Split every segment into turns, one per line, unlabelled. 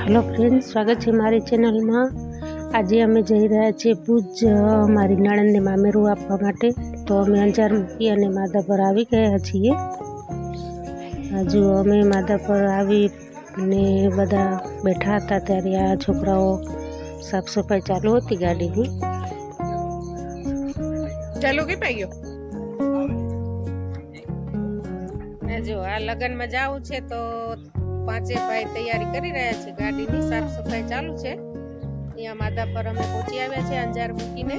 Hello friends, स्वागत है मारी चेनल में। आज अमे जई रह्या छीए भूज मारी नणंद ने मामेरू आपवा माटे। तो अमे अंजार मूकी अने माधापर आवी गया छीए। हजू अमे माधापर आवी ने बधा बैठा हता त्यारे आ छोकराओ साफ सफाई चालू हती गाडीनी।
चालू के पाई गयो जो आ लगन में जाऊ छे तो पांचे भाई तैयारी करी रह्या छे। गाडीनी साफ सफाई चालू छे। अहींया माधापर अमे पહોંચી આવ્યા છે અંજાર મૂકીને।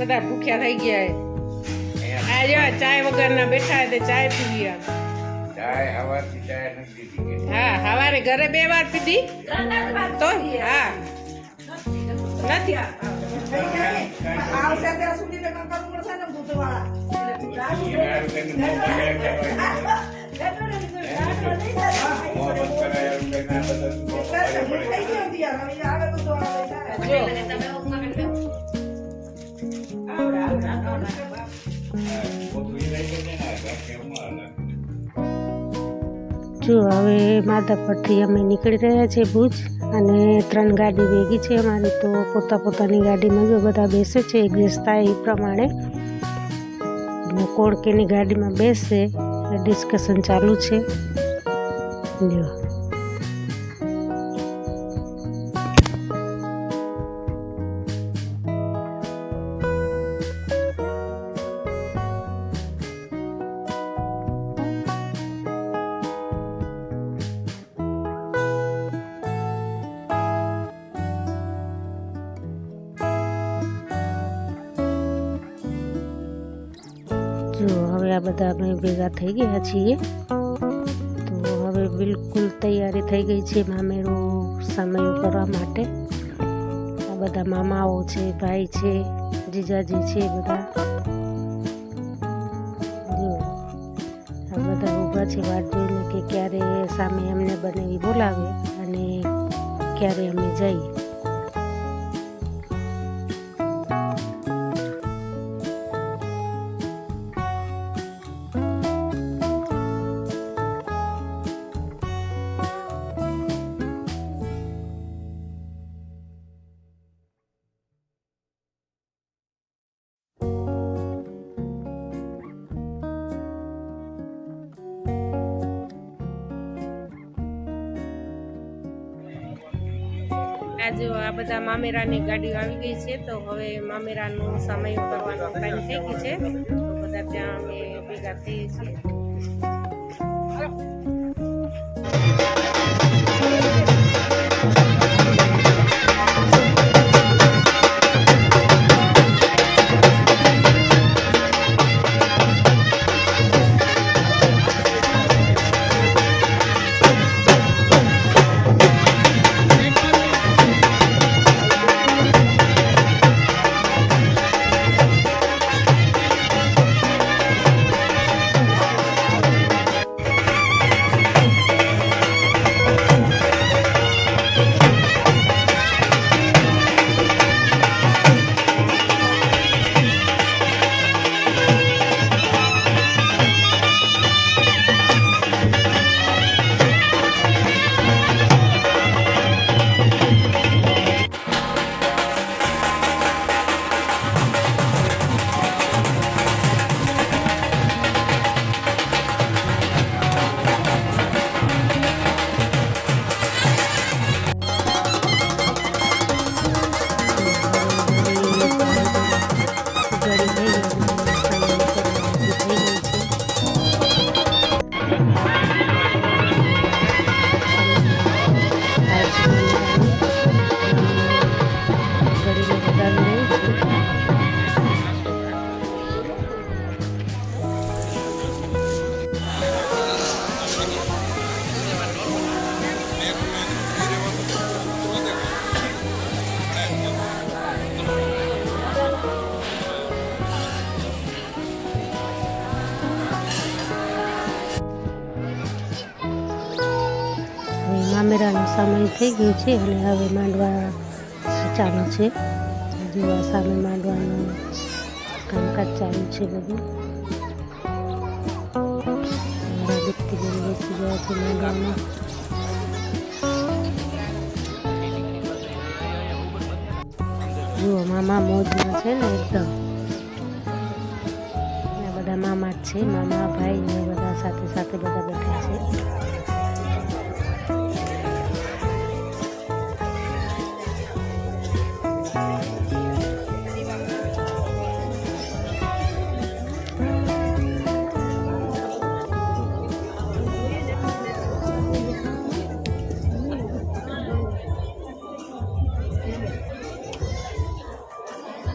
બધા ભૂખ્યા થઈ ગયા હે। આજે ચાય વગરના બેઠા હે તે ચાય પીવી।
ચાય હવારથી ચાય નથી પીધી।
હા, હવારે ઘરે 2 વાર પીધી તો હા નથી
આવશે ત્યાં સુધી તો કરવું પડશે ને ભૂતવાળા
जो हवे माधापरथी अमे निकળી રહ્યા છે ભુજ અને 3 ગાડી ભેગી છે અમારી। તો પોતાની ગાડીમાં જો બધા બેસે છે એડજસ્ટ થાય એ પ્રમાણે। કોણ કેની ગાડીમાં બેસે એ ડિસ્કશન ચાલુ છે। જો जो हवे आ बधा अमे भेगा थई गया छीए। तो हवे बिल्कुल तैयारी थई गई छे मामेरू समायो करवा माटे। आ बधा मामाओ छे, भाई छे, जीजाजी छे बधा। जो आ बधा ऊभा छे वाट जोईने के क्यारे सामे अमने बनेवी बोलावे अने क्यारे अमे जईए।
आज आ बधा मामेरानी गाड़ी આવી ગઈ છે। તો હવે મામેરાનું સમય કરવાનો ટાઈમ થઈ ગયો છે। તો બધા ત્યાં અમે ભેગા થઈએ છીએ।
મામેરાનો સમય થઈ ગયો છે અને હવે માંડવા ચાલુ છે. જેવા સામે માંડવાનું કામકાજ ચાલુ છે બધું. મારા દીકરીબેન બેસી ગયા છે માંડવામાં. જુઓ મામા મોજમાં છે ને એકદમ. બધા મામા જ છે, મામા ભાઈ ને બધા સાથે સાથે બધા બેઠા છે.